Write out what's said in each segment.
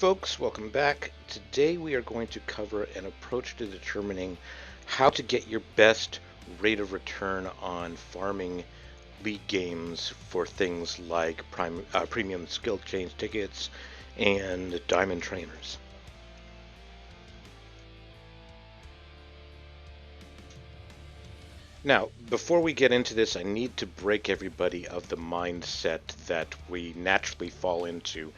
folks, welcome back. Today we are going to cover an approach to determining how to get your best rate of return on farming league games for things like premium skill change tickets and diamond trainers. Now, before we get into this, I need to break everybody of the mindset that we naturally fall into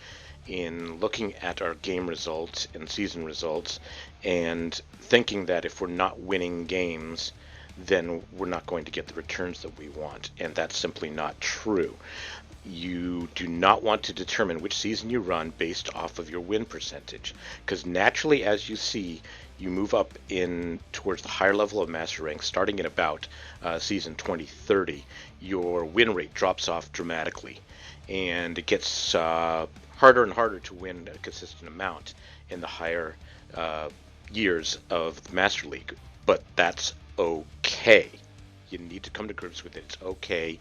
in looking at our game results and season results and thinking that if we're not winning games, then we're not going to get the returns that we want. And that's simply not true. You do not want to determine which season you run based off of your win percentage, because naturally, as you see, you move up in towards the higher level of master rank starting in about season 2030. Your win rate drops off dramatically, and it gets harder and harder to win a consistent amount in the higher years of the master league. But that's okay. You need to come to grips with it. It's okay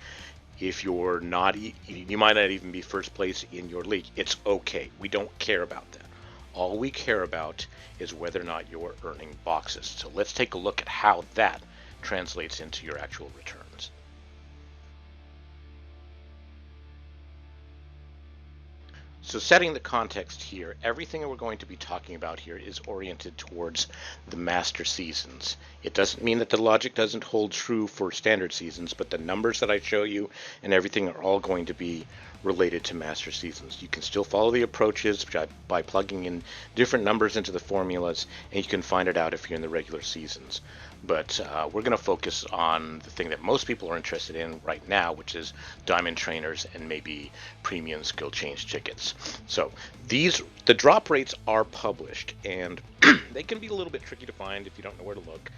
if you're not, you might not even be first place in your league. It's okay. We don't care about that. All we care about is whether or not you're earning boxes. So let's take a look at how that translates into your actual returns. So setting the context here, everything that we're going to be talking about here is oriented towards the master seasons. It doesn't mean that the logic doesn't hold true for standard seasons, but the numbers that I show you and everything are all going to be related to master seasons. You can still follow the approaches by plugging in different numbers into the formulas, and you can find it out if you're in the regular seasons. But we're going to focus on the thing that most people are interested in right now, which is diamond trainers and maybe premium skill change tickets. So the drop rates are published, and they can be a little bit tricky to find if you don't know where to look.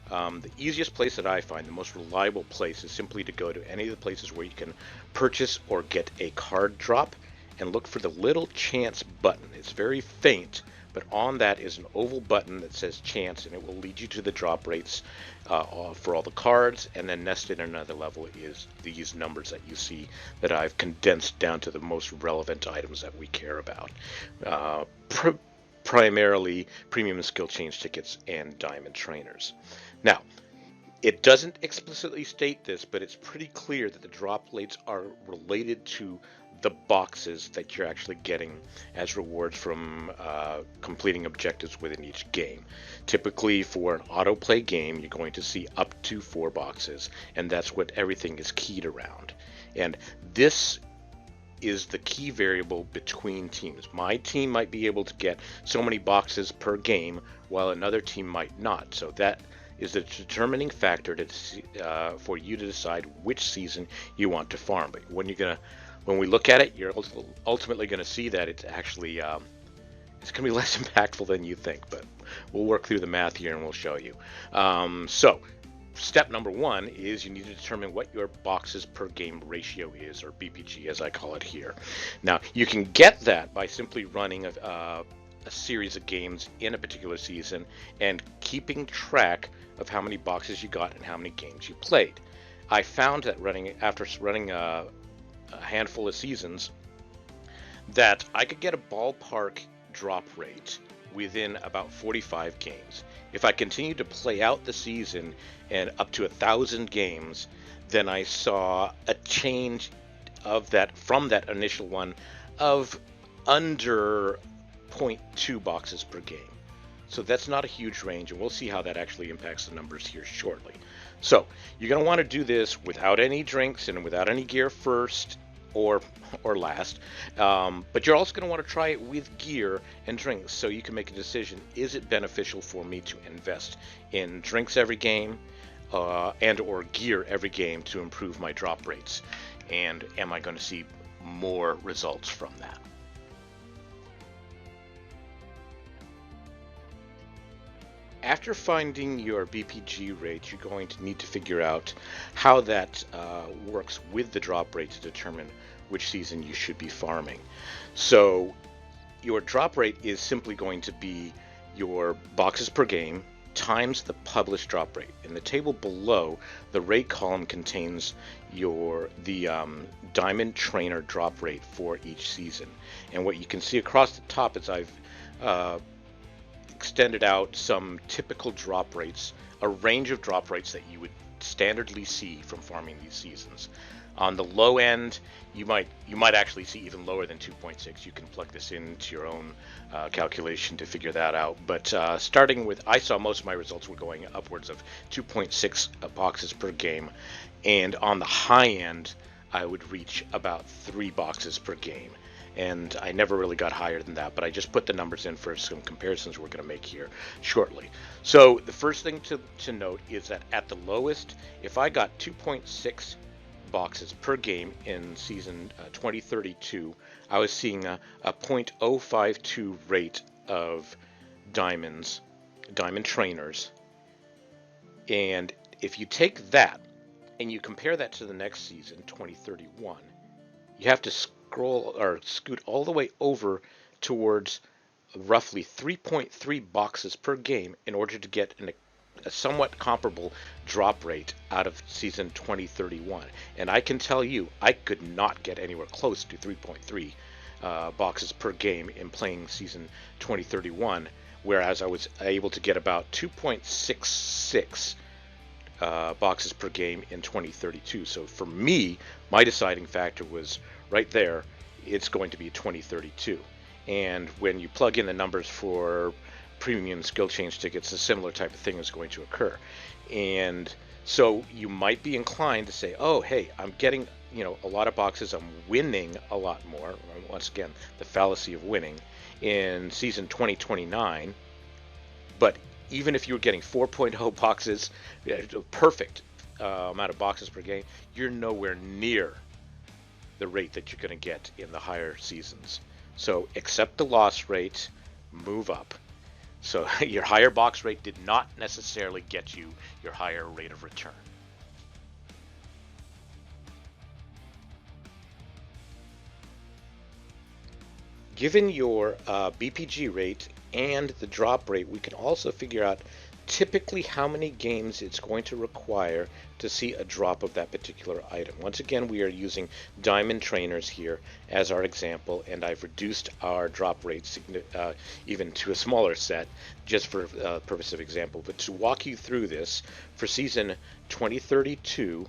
The easiest place that I find, the most reliable place, is simply to go to any of the places where you can purchase or get a card drop and look for the little chance button. It's very faint, but on that is an oval button that says chance, and it will lead you to the drop rates for all the cards, and then nested in another level is these numbers that you see that I've condensed down to the most relevant items that we care about. Primarily premium skill change tickets and diamond trainers. Now, it doesn't explicitly state this, but it's pretty clear that the drop rates are related to the boxes that you're actually getting as rewards from completing objectives within each game. Typically, for an autoplay game, you're going to see up to 4 boxes, and that's what everything is keyed around. And this is the key variable between teams. My team might be able to get so many boxes per game, while another team might not. So that is the determining factor for you to decide which season you want to farm. But when we look at it, you're ultimately going to see that it's actually it's going to be less impactful than you think. But we'll work through the math here and we'll show you. So step number 1 is you need to determine what your boxes per game ratio is, or BPG as I call it here. Now, you can get that by simply running a series of games in a particular season and keeping track of how many boxes you got and how many games you played. I found that after running a handful of seasons, that I could get a ballpark drop rate within about 45 games. If I continued to play out the season and up to 1,000 games, then I saw a change of that from that initial one of under 0.2 boxes per game. So that's not a huge range, and we'll see how that actually impacts the numbers here shortly. So you're going to want to do this without any drinks and without any gear first or last, but you're also going to want to try it with gear and drinks so you can make a decision. Is it beneficial for me to invest in drinks every game and or gear every game to improve my drop rates, and am I going to see more results from that? After finding your BPG rate, you're going to need to figure out how that works with the drop rate to determine which season you should be farming. So your drop rate is simply going to be your boxes per game times the published drop rate. In the table below, the rate column contains the Diamond Trainer drop rate for each season. And what you can see across the top is I've extended out some typical drop rates, a range of drop rates that you would standardly see from farming these seasons. On the low end, you might actually see even lower than 2.6. You can plug this into your own calculation to figure that out. But starting with, I saw most of my results were going upwards of 2.6 boxes per game, and on the high end, I would reach about 3 boxes per game. And I never really got higher than that, but I just put the numbers in for some comparisons we're going to make here shortly. So the first thing to note is that at the lowest, if I got 2.6 boxes per game in season 2032, I was seeing a 0.052 rate of diamond trainers. And if you take that and you compare that to the next season, 2031, you have to scroll or scoot all the way over towards roughly 3.3 boxes per game in order to get a somewhat comparable drop rate out of season 2031. And I can tell you, I could not get anywhere close to 3.3 boxes per game in playing season 2031, whereas I was able to get about 2.66 boxes per game in 2032. So for me, my deciding factor was right there. It's going to be 2032. And when you plug in the numbers for premium skill change tickets, a similar type of thing is going to occur. And so you might be inclined to say, oh, hey, I'm getting, a lot of boxes. I'm winning a lot more. Once again, the fallacy of winning in season 2029. But even if you were getting 4.0 boxes, perfect amount of boxes per game, you're nowhere near the rate that you're going to get in the higher seasons. So accept the loss rate, move up. So your higher box rate did not necessarily get you your higher rate of return. Given your BPG rate and the drop rate, we can also figure out typically how many games it's going to require to see a drop of that particular item. Once again, we are using diamond trainers here as our example, and I've reduced our drop rates even to a smaller set just for purpose of example. But to walk you through this, for season 2032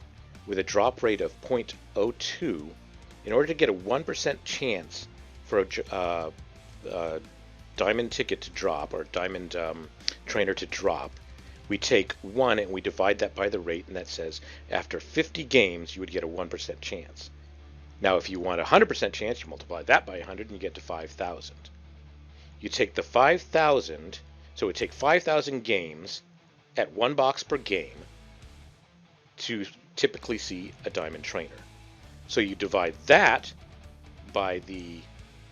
with a drop rate of 0.02, in order to get a 1% chance for a diamond ticket to drop, or diamond trainer to drop, we take 1 and we divide that by the rate, and that says after 50 games you would get a 1% chance. Now if you want a 100% chance, you multiply that by 100 and you get to 5,000. You take the 5,000, so it would take 5,000 games at 1 box per game to typically see a diamond trainer. So you divide that by the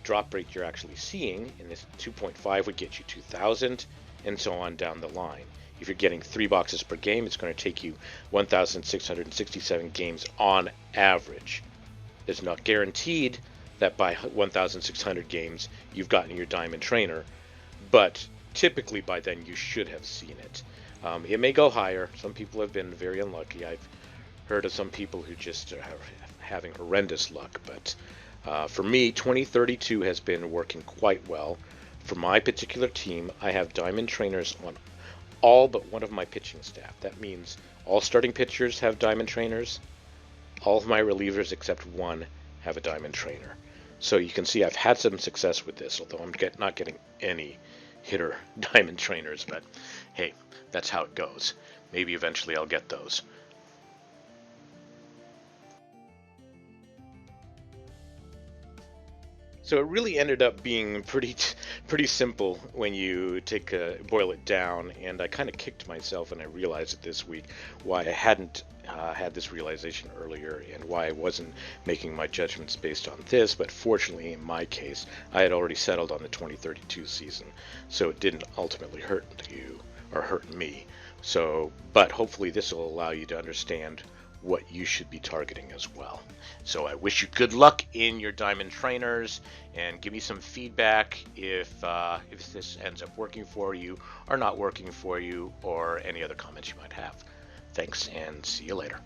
drop rate you're actually seeing, and this 2.5 would get you 2,000, and so on down the line. If you're getting 3 boxes per game, it's going to take you 1,667 games on average. It's not guaranteed that by 1,600 games you've gotten your diamond trainer, but typically by then you should have seen it. It may go higher. Some people have been very unlucky. I've heard of some people who just are having horrendous luck, but for me, 2032 has been working quite well. For my particular team, I have diamond trainers on all but one of my pitching staff. That means all starting pitchers have diamond trainers. All of my relievers except one have a diamond trainer. So you can see I've had some success with this, although I'm not getting any hitter diamond trainers, but hey, that's how it goes. Maybe eventually I'll get those. So it really ended up being pretty simple when you boil it down, and I kind of kicked myself, and I realized it this week why I hadn't had this realization earlier, and why I wasn't making my judgments based on this. But fortunately, in my case, I had already settled on the 2032 season, so it didn't ultimately hurt you or hurt me. So, but hopefully this will allow you to understand what you should be targeting as well. So I wish you good luck in your diamond trainers, and give me some feedback if this ends up working for you or not working for you, or any other comments you might have. Thanks, and see you later.